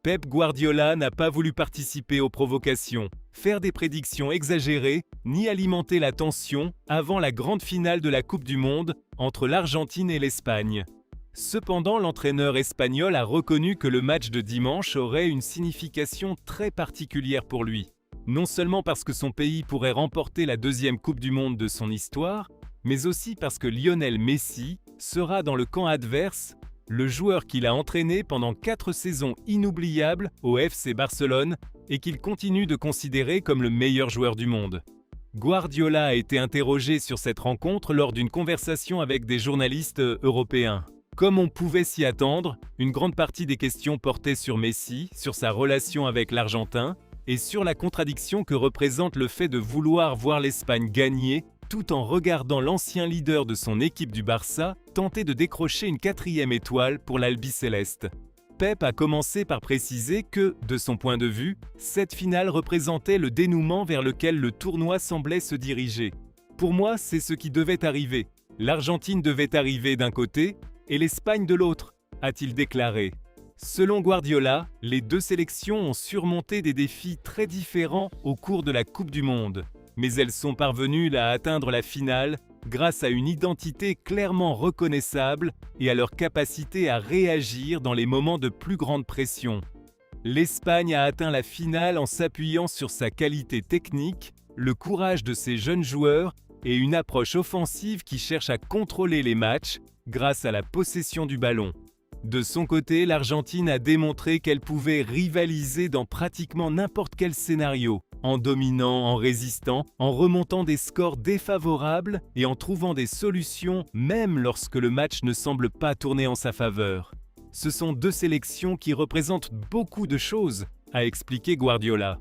Pep Guardiola n'a pas voulu participer aux provocations, faire des prédictions exagérées, ni alimenter la tension avant la grande finale de la Coupe du Monde entre l'Argentine et l'Espagne. Cependant, l'entraîneur espagnol a reconnu que le match de dimanche aurait une signification très particulière pour lui. Non seulement parce que son pays pourrait remporter la deuxième Coupe du Monde de son histoire, mais aussi parce que Lionel Messi sera dans le camp adverse, le joueur qu'il a entraîné pendant 4 saisons inoubliables au FC Barcelone et qu'il continue de considérer comme le meilleur joueur du monde. Guardiola a été interrogé sur cette rencontre lors d'une conversation avec des journalistes européens. Comme on pouvait s'y attendre, une grande partie des questions portaient sur Messi, sur sa relation avec l'Argentin et sur la contradiction que représente le fait de vouloir voir l'Espagne gagner tout en regardant l'ancien leader de son équipe du Barça tenter de décrocher une 4e étoile pour l'Albiceleste. Pep a commencé par préciser que, de son point de vue, cette finale représentait le dénouement vers lequel le tournoi semblait se diriger. Pour moi, c'est ce qui devait arriver. L'Argentine devait arriver d'un côté et l'Espagne de l'autre, a-t-il déclaré. Selon Guardiola, les deux sélections ont surmonté des défis très différents au cours de la Coupe du Monde. Mais elles sont parvenues à atteindre la finale grâce à une identité clairement reconnaissable et à leur capacité à réagir dans les moments de plus grande pression. L'Espagne a atteint la finale en s'appuyant sur sa qualité technique, le courage de ses jeunes joueurs et une approche offensive qui cherche à contrôler les matchs grâce à la possession du ballon. De son côté, l'Argentine a démontré qu'elle pouvait rivaliser dans pratiquement n'importe quel scénario, en dominant, en résistant, en remontant des scores défavorables et en trouvant des solutions même lorsque le match ne semble pas tourner en sa faveur. Ce sont deux sélections qui représentent beaucoup de choses, a expliqué Guardiola.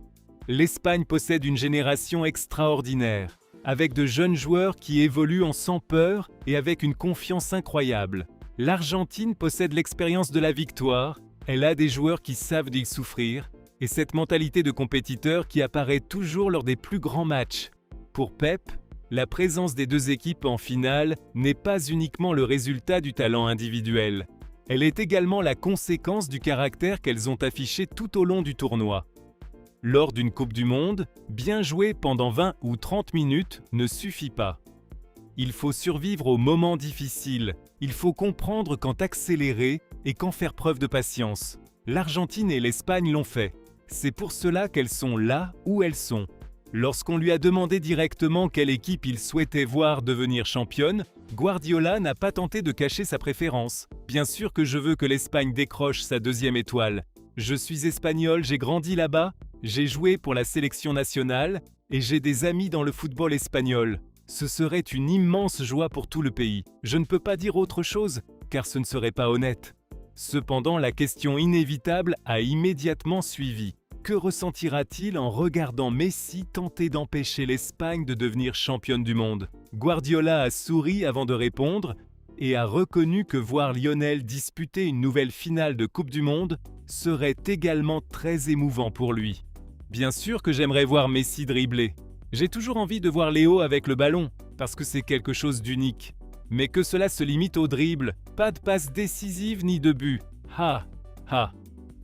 L'Espagne possède une génération extraordinaire, avec de jeunes joueurs qui évoluent en sans peur et avec une confiance incroyable. L'Argentine possède l'expérience de la victoire, elle a des joueurs qui savent d'y souffrir, et cette mentalité de compétiteur qui apparaît toujours lors des plus grands matchs. Pour Pep, la présence des deux équipes en finale n'est pas uniquement le résultat du talent individuel. Elle est également la conséquence du caractère qu'elles ont affiché tout au long du tournoi. Lors d'une Coupe du Monde, bien jouer pendant 20 ou 30 minutes ne suffit pas. Il faut survivre aux moments difficiles, il faut comprendre quand accélérer et quand faire preuve de patience. L'Argentine et l'Espagne l'ont fait. C'est pour cela qu'elles sont là où elles sont. Lorsqu'on lui a demandé directement quelle équipe il souhaitait voir devenir championne, Guardiola n'a pas tenté de cacher sa préférence. Bien sûr que je veux que l'Espagne décroche sa 2e étoile. Je suis espagnol, j'ai grandi là-bas, j'ai joué pour la sélection nationale et j'ai des amis dans le football espagnol. Ce serait une immense joie pour tout le pays. Je ne peux pas dire autre chose, car ce ne serait pas honnête. Cependant, la question inévitable a immédiatement suivi. Que ressentira-t-il en regardant Messi tenter d'empêcher l'Espagne de devenir championne du monde? Guardiola a souri avant de répondre et a reconnu que voir Lionel disputer une nouvelle finale de Coupe du Monde serait également très émouvant pour lui. Bien sûr que j'aimerais voir Messi dribbler. J'ai toujours envie de voir Léo avec le ballon, parce que c'est quelque chose d'unique. Mais que cela se limite au dribble, pas de passe décisive ni de but. Ha, ha,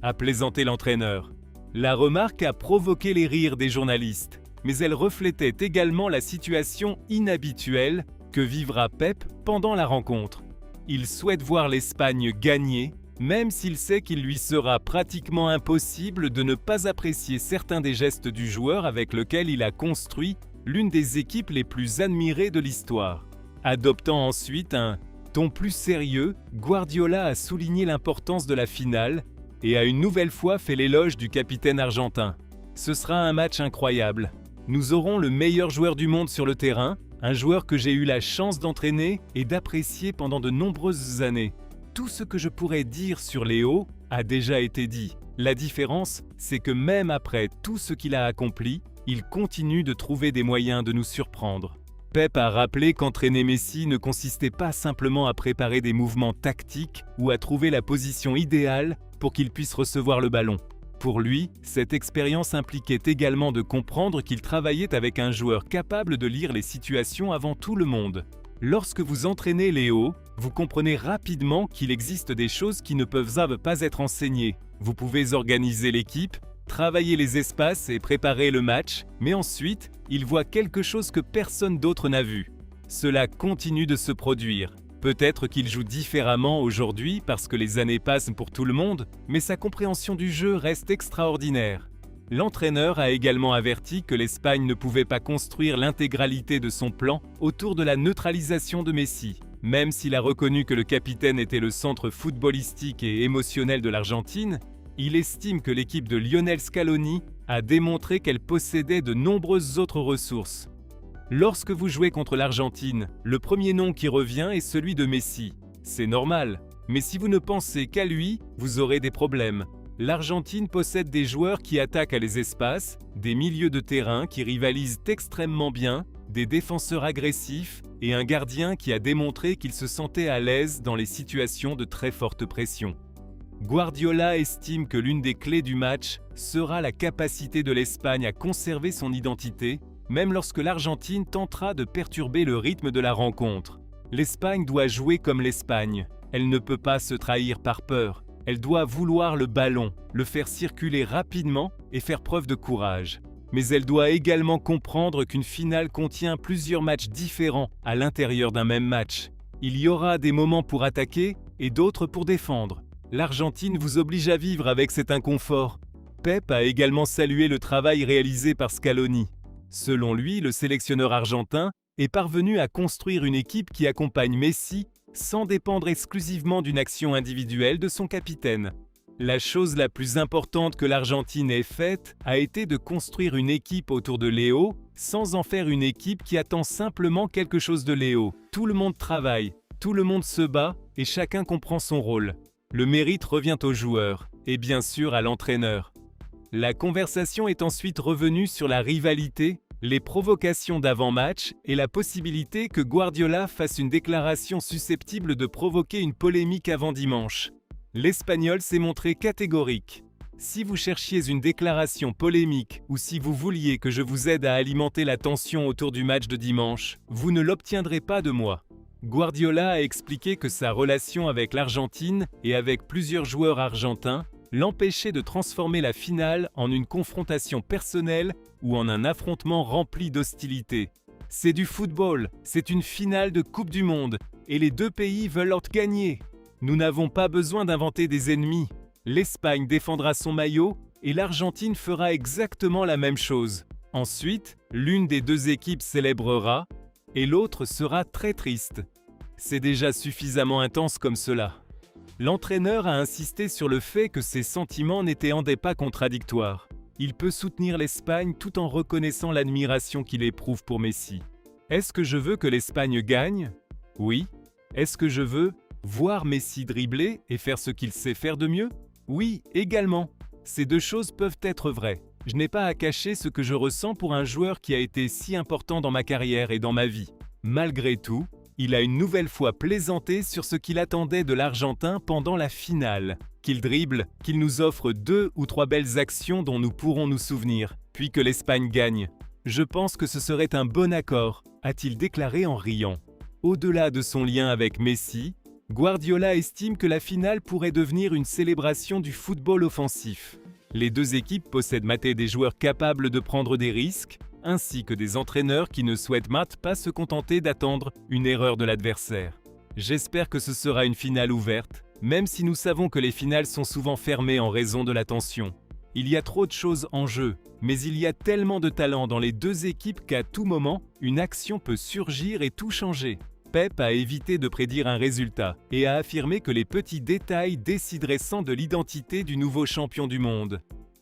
a plaisanté l'entraîneur. La remarque a provoqué les rires des journalistes, mais elle reflétait également la situation inhabituelle que vivra Pep pendant la rencontre. Il souhaite voir l'Espagne gagner, même s'il sait qu'il lui sera pratiquement impossible de ne pas apprécier certains des gestes du joueur avec lequel il a construit l'une des équipes les plus admirées de l'histoire. Adoptant ensuite un ton plus sérieux, Guardiola a souligné l'importance de la finale et a une nouvelle fois fait l'éloge du capitaine argentin. Ce sera un match incroyable. Nous aurons le meilleur joueur du monde sur le terrain, un joueur que j'ai eu la chance d'entraîner et d'apprécier pendant de nombreuses années. Tout ce que je pourrais dire sur Léo a déjà été dit. La différence, c'est que même après tout ce qu'il a accompli, il continue de trouver des moyens de nous surprendre. Pep a rappelé qu'entraîner Messi ne consistait pas simplement à préparer des mouvements tactiques ou à trouver la position idéale pour qu'il puisse recevoir le ballon. Pour lui, cette expérience impliquait également de comprendre qu'il travaillait avec un joueur capable de lire les situations avant tout le monde. Lorsque vous entraînez Léo, vous comprenez rapidement qu'il existe des choses qui ne peuvent pas être enseignées. Vous pouvez organiser l'équipe, travailler les espaces et préparer le match, mais ensuite, il voit quelque chose que personne d'autre n'a vu. Cela continue de se produire. Peut-être qu'il joue différemment aujourd'hui parce que les années passent pour tout le monde, mais sa compréhension du jeu reste extraordinaire. L'entraîneur a également averti que l'Espagne ne pouvait pas construire l'intégralité de son plan autour de la neutralisation de Messi. Même s'il a reconnu que le capitaine était le centre footballistique et émotionnel de l'Argentine, il estime que l'équipe de Lionel Scaloni a démontré qu'elle possédait de nombreuses autres ressources. Lorsque vous jouez contre l'Argentine, le premier nom qui revient est celui de Messi. C'est normal, mais si vous ne pensez qu'à lui, vous aurez des problèmes. L'Argentine possède des joueurs qui attaquent à les espaces, des milieux de terrain qui rivalisent extrêmement bien, des défenseurs agressifs et un gardien qui a démontré qu'il se sentait à l'aise dans les situations de très forte pression. Guardiola estime que l'une des clés du match sera la capacité de l'Espagne à conserver son identité, même lorsque l'Argentine tentera de perturber le rythme de la rencontre. L'Espagne doit jouer comme l'Espagne. Elle ne peut pas se trahir par peur. Elle doit vouloir le ballon, le faire circuler rapidement et faire preuve de courage. Mais elle doit également comprendre qu'une finale contient plusieurs matchs différents à l'intérieur d'un même match. Il y aura des moments pour attaquer et d'autres pour défendre. L'Argentine vous oblige à vivre avec cet inconfort. Pep a également salué le travail réalisé par Scaloni. Selon lui, le sélectionneur argentin est parvenu à construire une équipe qui accompagne Messi sans dépendre exclusivement d'une action individuelle de son capitaine. La chose la plus importante que l'Argentine ait faite a été de construire une équipe autour de Léo sans en faire une équipe qui attend simplement quelque chose de Léo. Tout le monde travaille, tout le monde se bat et chacun comprend son rôle. Le mérite revient aux joueurs et bien sûr à l'entraîneur. La conversation est ensuite revenue sur la rivalité, les provocations d'avant-match et la possibilité que Guardiola fasse une déclaration susceptible de provoquer une polémique avant dimanche. L'Espagnol s'est montré catégorique. Si vous cherchiez une déclaration polémique ou si vous vouliez que je vous aide à alimenter la tension autour du match de dimanche, vous ne l'obtiendrez pas de moi. Guardiola a expliqué que sa relation avec l'Argentine et avec plusieurs joueurs argentins l'empêchait de transformer la finale en une confrontation personnelle ou en un affrontement rempli d'hostilité. C'est du football, c'est une finale de Coupe du Monde, et les deux pays veulent en gagner. Nous n'avons pas besoin d'inventer des ennemis. L'Espagne défendra son maillot et l'Argentine fera exactement la même chose. Ensuite, l'une des deux équipes célébrera et l'autre sera très triste. C'est déjà suffisamment intense comme cela. L'entraîneur a insisté sur le fait que ses sentiments n'étaient en pas contradictoires. Il peut soutenir l'Espagne tout en reconnaissant l'admiration qu'il éprouve pour Messi. Est-ce que je veux que l'Espagne gagne? Oui. Est-ce que je veux voir Messi dribbler et faire ce qu'il sait faire de mieux? Oui, également. Ces deux choses peuvent être vraies. Je n'ai pas à cacher ce que je ressens pour un joueur qui a été si important dans ma carrière et dans ma vie. Malgré tout, il a une nouvelle fois plaisanté sur ce qu'il attendait de l'Argentin pendant la finale. Qu'il dribble, qu'il nous offre 2 ou 3 belles actions dont nous pourrons nous souvenir, puis que l'Espagne gagne. Je pense que ce serait un bon accord, a-t-il déclaré en riant. Au-delà de son lien avec Messi, Guardiola estime que la finale pourrait devenir une célébration du football offensif. Les deux équipes possèdent des joueurs capables de prendre des risques, ainsi que des entraîneurs qui ne souhaitent pas se contenter d'attendre une erreur de l'adversaire. J'espère que ce sera une finale ouverte, même si nous savons que les finales sont souvent fermées en raison de la tension. Il y a trop de choses en jeu, mais il y a tellement de talent dans les deux équipes qu'à tout moment, une action peut surgir et tout changer. Pep a évité de prédire un résultat et a affirmé que les petits détails décideraient sans de l'identité du nouveau champion du monde.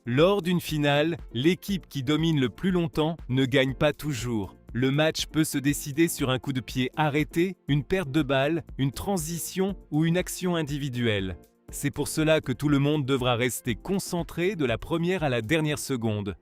Lors d'une finale, l'équipe qui domine le plus longtemps ne gagne pas toujours. Le match peut se décider sur un coup de pied arrêté, une perte de balle, une transition ou une action individuelle. C'est pour cela que tout le monde devra rester concentré de la première à la dernière seconde.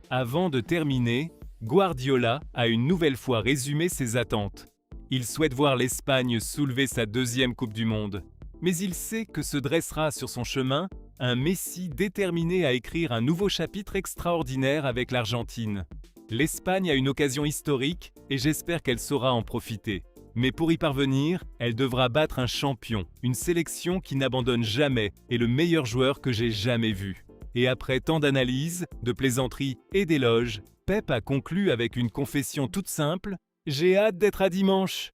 Avant de terminer, Guardiola a une nouvelle fois résumé ses attentes. Il souhaite voir l'Espagne soulever sa 2e Coupe du Monde. Mais il sait que se dressera sur son chemin un Messi déterminé à écrire un nouveau chapitre extraordinaire avec l'Argentine. L'Espagne a une occasion historique et j'espère qu'elle saura en profiter. Mais pour y parvenir, elle devra battre un champion, une sélection qui n'abandonne jamais et le meilleur joueur que j'ai jamais vu. Et après tant d'analyses, de plaisanteries et d'éloges, Pep a conclu avec une confession toute simple: « J'ai hâte d'être à dimanche !»